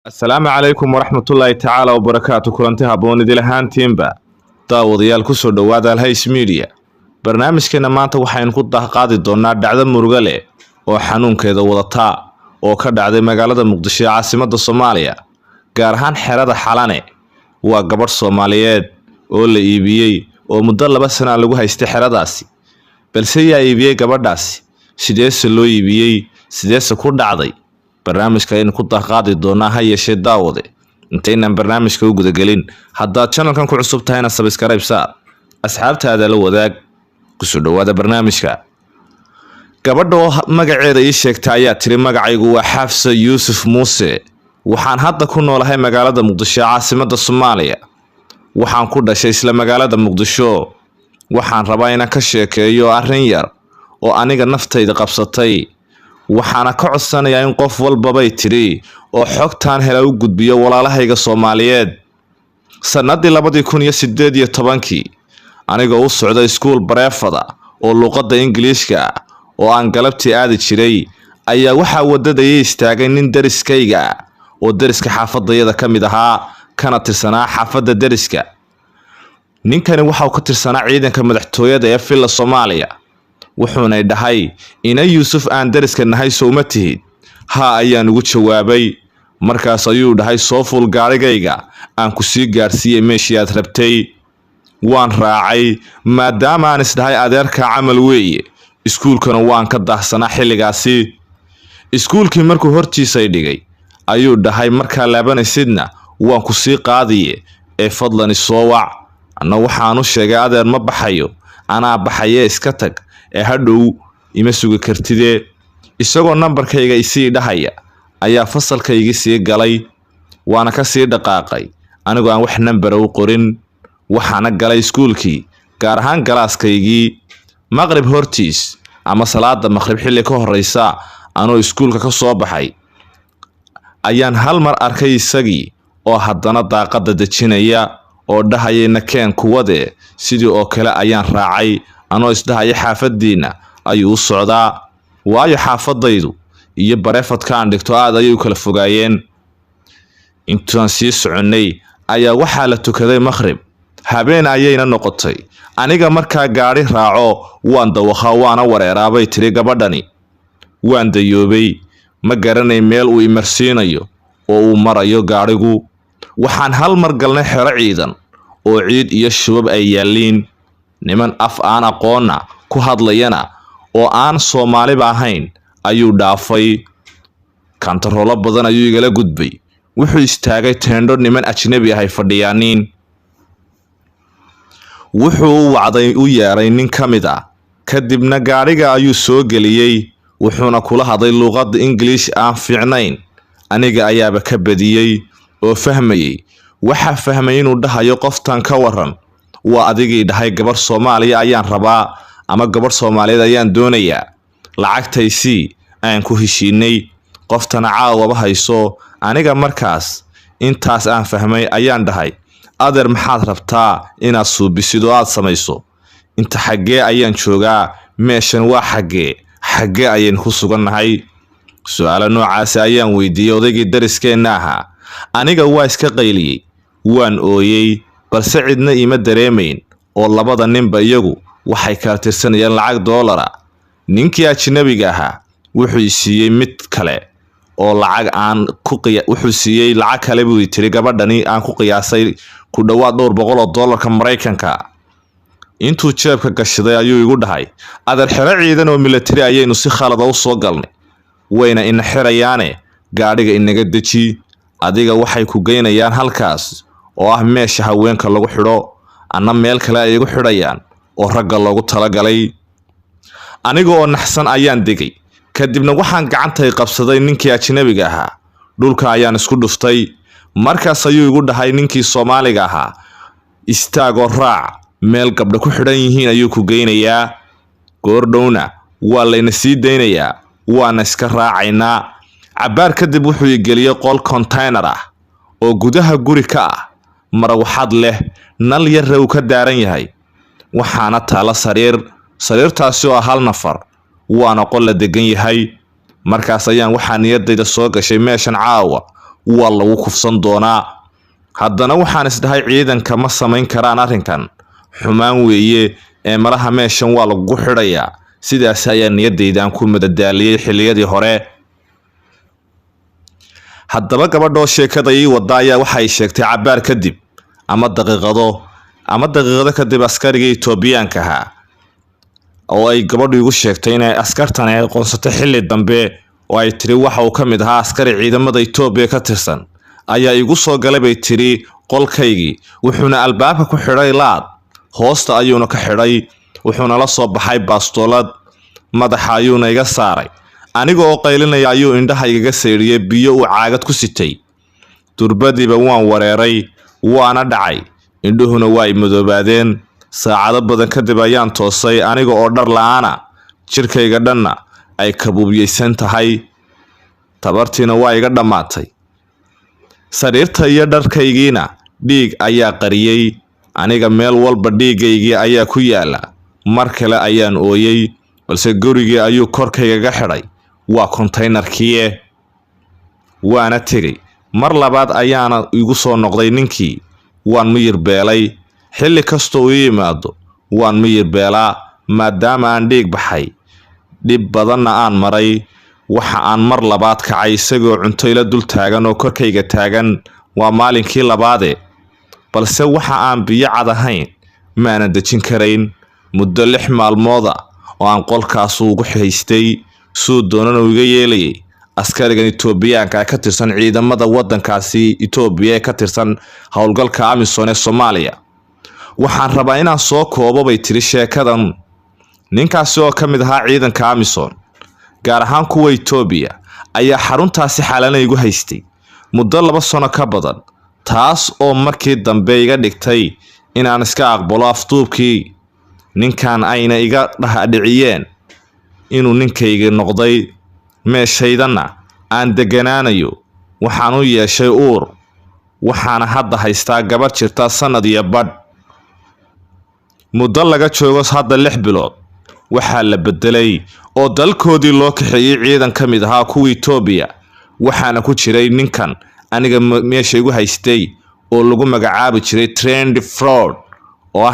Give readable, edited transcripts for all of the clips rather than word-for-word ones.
السلام عليكم ورحمة الله تعالى وبركاته كلنتها بون دي لهان تيمبا daawadayaal ku soo dhawaada Alhays Media barnaamijkeena maanta waxaan ku qaadi doonaa dhacdo murugo leh oo xanuunkeeda wadata oo ka dhacday magaalada Muqdisho caasimadda Soomaaliya gaar ahaan xerada Xalane waa gabadh Soomaaliyeed oo la iibiyay oo muddo 2 sano lagu haystay xeradaasi balse yaa iibiyay gabadhaasi sideese loo iibiyay sideese ku dhacday barnaamijkeena ku qaadi doonaa ha yeeshee daawade intaynan barnaamijka u guda galin hadda channelkan ku cusub tahayna subscribe saar asxaabtaada la wadaag ku soo dhawaada barnaamijka gabadha magaceeda ii sheegtay ayaa tiri magacaygu waa Xafsa Yuusuf Muuse waxaan hadda ku noolahay magaalada Muqdisho caasimadda Soomaaliya waxaan ku dhashay isla magaalada Muqdisho waxaan rabaa inaan ka sheekeeyo arrin yar oo aniga naftayda qabsatay waxaana ka codsanayaa in qof walba bay tiri oo xogtaan hela u gudbiyo walaalahayga Soomaaliyeed sanadii 2018 aniga u socday school bareefada oo luqadda Ingiriiska oo aan galabtii aadi jiray ayaa waxa wadada istaagay nin dariskayga oo dariska xaafadayada kamid ahaa kana tirsanaa xaafadda dariska ninkani waxa uu ka tirsanaa ciidanka madaxtooyada ee filla Soomaaliya wuxuuna dhahay ina Yuusuf aan dariska nahay Soomaaliyad ha ayaan ugu jawaabay markaas ayuu dhahay soo ful gaarigayga aan ku sii gaarsiiyay meeshii aad rabtay waan raacay maadaama aan isdahay adeerka camal weeye iskuulkana waan ka daahsanaa xilligaasi iskuulkii markuu hortiisa dhigay ayuu dhahay marka laabanaysidna waan ku sii qaadiye ee fadlan soo wac ana waxaan u sheegay adeer ma baxayo ana baxaye iska tag ee hadhow ima sugi kartide isagoo nambarkayga isii dhahaya ayaa fasalkayga sii galay waana ka sii dhaqaaqay anigoo aan wax nambar u qorin waxaana galay iskuulkii gaar ahaan galaaskaygii maqrib hortiis ama salaada maqrib xilli ka horeysa anoo iskuulka ka soo baxay ayaan hal mar arkay isagii oo haddana daaqada dejinaya oo dhahayna keen kuwade sidii oo kale ayaan raacay anoo isdahaya xaafadiina ayuu socdaa waayo xaafadaydu iyo bareefadka aan dhigto aad ayay kala fogaayeen intaan sii soconay ayaa waxa la tukaday maqrib habeen ayayna noqotay aniga markaa gaari raaco waan dawakhaa waana wareeraabay tiri gabadhani waan dayoobay ma garanay meel uu imarsiinayo oo uu marayo gaarigu waxaan hal mar galnay xero ciidan oo ciid iyo shubab ay yaaliin niman af aan aqoona ku hadlayana oo aan Soomaaliba ahayn ayuu dhaafay kantaroolo badan ayuu igala gudbay wuxuu istaagay teendho niman ajnabi ah fadhiyaanin wuxuu wacday u yeeray nin kamid ah kadibna gaariga ayuu soo galiyay wuxuuna kula hadlay luqadda English aan fiicnayn aniga ayaaba ka badiyay oo fahmayay waxa fahmay inuu dhahayo qoftan ka waran waa adigii dhahay gabar Soomaaliya ayaan rabaa ama gabar Soomaaliyeed ayaan doonayaa lacagtaysii aan ku heshiinay qoftana caawaba hayso aniga markaas intaas aan fahmay ayaan dhahay adeer maxaad rabtaa inaad suubisido aad samayso inta xagee ayaan joogaa meeshan waa xagee ayaan ku sugannahay su'aalo noocaas ayaan weydiiyay odaygii dariskeena ahaa aniga waa iska qayliyay waan ooyay balse cidna ima dareemayn oo labada ninba iyagu waxay kala tirsanayeen lacag $1 ninkii ajnabiga ahaa wuxuu siiyay mid kale oo lacag aan ku wuxuu siiyay lacag kale buu tiri gabadhani aan ku qiyaasay ku dhawaad $200 Mareykanka intuu jeebka gashaday ayuu igu dhahay adeer xero ciidan oo military ayaynu si khalad u soo galnay wayna in xirayaane gaariga inaga deji adiga waxay ku geynayaan halkaas oo ah meesha haweenka lagu xidho ana meel kale ay igu xidhayaan oo ragga loogu talagalay aniga oo naxsan ayaan degay kadibna waxaan gacantay qabsaday ninkii ajnabiga ahaa dhulka ayaan isku dhuftay markaas ayuu igu dhahay ninkii Soomaaliga ahaa istaago raac meel gabdho ku xidhan yihiin ayuu ku geynayaa goordhowna waa layna sii deynayaa waana iska raacaynaa cabaar kadib wuxuu igeliyay qol container ah oo gudaha guri ka ah marawaxad leh nal yar uu ka daaran yahay waxaana taala sariirtaasi oo hal nafar waana qol la degan yahay markaas ayaan waxaa niyadayda soo gashay meeshan caawa waa lagu kufsan doonaa. haddana waxaan isdhahay ciidanka ma samayn karaan arrinkan, xumaan weeye ee malaha meeshan waa lagu xidhayaa. sidaas ayaa niyadeydaan ku madadaaliyay xilliyadii hore. haddaba gabadhoo sheekada ii wada ayaa waxay sheegtay cabaar kadib ama daqiiqado kadib askarigii Itoobiyaanka ahaa oo ay gabadhu igu sheegtay inay askartan ay aqoonsatay xilli dambe oo ay tiri waxa uu ka mid ahaa askari ciidamada Itoobiya ka tirsan ayaa igu soo galay bay tiri qolkaygii, wuxuuna albaabka ku xidhay laad, hoosta ayuuna ka xidhay, wuxuuna la soo baxay baastoolad, madaxa ayuuna iga saaray. aniga oo qaylinaya ayuu indhaha igaga seeriyay biyo uu caagad ku sitay. durbadiiba waan wareeray, waana dhacay, indhuhuna waa i madoobaadeen. saacado badan kadib ayaan toosay aniga oo dhar la'aana, jirkayga dhanna ay kabuubiyeysan tahay, tabartiina waa iga dhammaatay. sariirta iyo dharkaygiina dhiig ayaa qariyay, aniga meel walba dhiigaygii ayaa ku yaala. mar kale ayaan ooyay, balse gurigii ayuu korkaygaga xidhay, waa kontaynarkii. waana tegay. mar labaad ayaana igu soo noqday ninkii. waan miyir beelay, xilli kastoo uu yimaado waan miyir beelaa maadaama aan dhiig baxay, dhib badanna aan maray. waxa aan mar labaad kacay isagoo cunto ila dul taagan oo korkayga taagan. waa maalinkii labaade, balse waxa aan biyo cad ahayn maana dejin karayn. muddo 6 maalmooda oo aan qolkaas ugu haystay, suu doonana iga yeelayay. askarigan Itoobiyaanka ka tirsan ciidamada wadankaasi Itoobiya ka tirsan howlgalka AMISOM ee Soomaaliya. waxaan rabaa inaan soo koobo bay tiri sheekadan. ninkaasi oo ka mid ahaa ciidanka AMISOM gaar ahaan kuwa Itoobiya ayaa xaruntaasi xalana igu haystay muddo 2 sano ka badan, taas oo markii dambe iga dhigtay inaan iska aqbalo afduubkii. ninkan ayna iga dhahdhiciyeen inuu ninkayga noqday, meeshaydana aan deganaanayo. waxaan u yeeshay uur, waxaana hadda haystaa gabar jirta sanad iyo badh. muddo laga joogo hadda 6 bilood waxaa la bedelay oo dalkoodii loo kaxeeyay ciidan ka mid ahaa kuwa Itoobiya. waxaana ku jiray ninkan aniga meesha igu haystay oo lagu magacaabi jiray Trend Fraud oo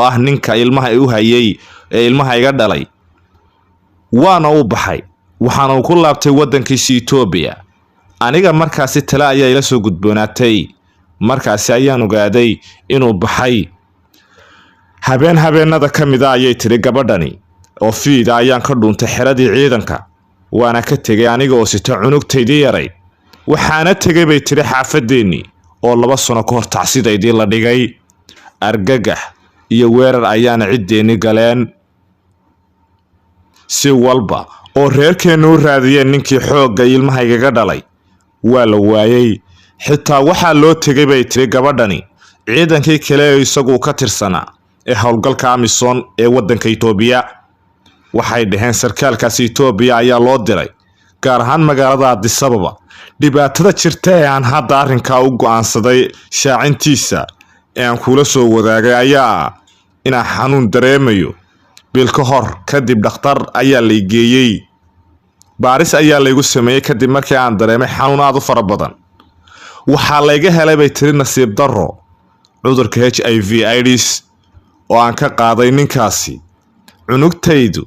ah ninka ilmaha u hayay ee ilmaha iga dhalay. waana u baxay, waxaana uu ku laabtay wadankiisa Itoobiya. aniga markaasi tala ayaa ila soo gudboonaatay. markaasi ayaan ogaaday inuu baxay. habeenada ka mid ah ayay tiri gabadhani oo fiida ayaan ka dhuuntay xeradii ciidanka, waana ka tegay aniga oo sita cunugtaydii yaray. waxaana tegay bay tiri xaafadeennii oo 2 sano ka hor tacsidaydii la dhigay. argagax iyo weerar ayaana ciddeenni galeen. si walba oo reerkeennu u raadiyeen ninkii xoogga ilmaha igaga dhalay waa la waayay. xitaa waxaa loo tegay bay tiri gabadhani ciidankii kale ee isagu ka tirsanaa ee howlgalka AMISOM ee wadanka Itoobiya. waxay dhaheen sarkaalkaasi Itoobiya ayaa loo diray gaar ahaan magaalada Addis Ababa. dhibaatada jirta ee aan hadda arrinka u go'aansaday shaacintiisa ee aan kula soo wadaagay ayaa inaan xanuun dareemayo. bil ka hor kadib dhakhtar ayaa la geeyay, baaris ayaa laygu sameeyay kadib markii aan dareemay xanuun aad u fara badan. waxaa layga helay bay tiri nasiib darro cudurka HIV/AIDS oo aan ka qaaday ninkaasi. cunugtaydu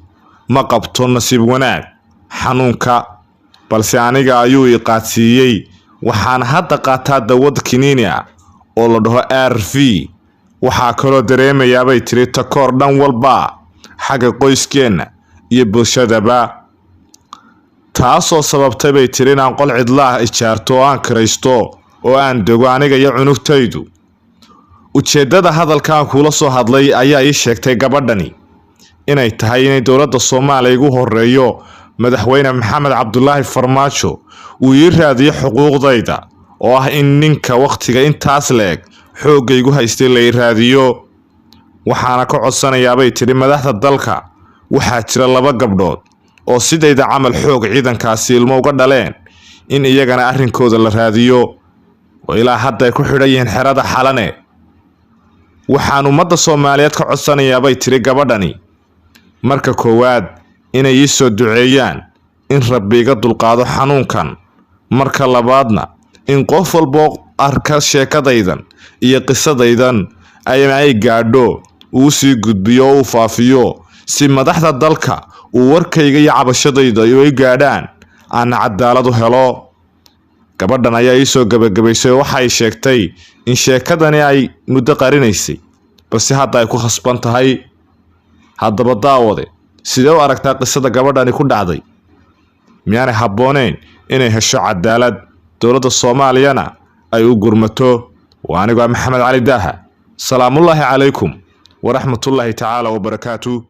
ma qabto nasiib wanaag xanuunka, balse aniga ayuu i qaadsiiyey. waxaan hadda qaataa dawad kiniini ah oo la dhaho ARV. waxaa kaloo dareemayaa bay tiri takoor dhan walba xagga qoyskeena iyo bulshadaba, taasoo sababtay bay tiri inaan qol cidlaah ijaarto oo aan kiraysto oo aan dego aniga iyo cunugtaydu. ujeedada hadalkan kula soo hadlay ayaa ii sheegtay gabadhani inay tahay inay dowladda Soomaaliya ugu horeeyo madaxweyne Maxamed Cabdullaahi Farmaajo uu ii raadiyo xuquuqdayda oo ah in ninka waqtiga intaas leeg xoogaygu haystay la ii raadiyo. waxaana ka codsanayaa bay tiri madaxda dalka. waxaa jira 2 gabdhood oo sidayda camal xoog ciidankaasi ilmo uga dhaleen in iyagana arrinkooda la raadiyo oo ilaa hadda ay ku xidhan yihiin xerada xalane. waxaan ummadda Soomaaliyeed ka codsanayaa bay tiri gabadhani marka koowaad inay ii soo duceeyaan in Rabbi iga dulqaado xanuunkan marka labaadna in qof walbo arka sheekadaydan iyo qisadaydan ay gaadho uu sii gudbiyo oo uu faafiyo si madaxda dalka uu warkayga iyo cabashadayda ay gaadhaan aan cadaalad u helo. gabadhan ayaa ii soo gabagabaysay waxay sheegtay in sheekadani ay muddo qarinaysay balse hadda ay ku khasban tahay. haddaba daawade sidee u aragtaa qisada gabadhani ku dhacday? miyaanay habbooneyn inay hesho cadaalad dowladda Soomaaliyana ay u gurmato? waa aniga Maxamed Cali Daaha. salaamullaahi calaykum waraxmatullaahi tacaala wabarakaatuh.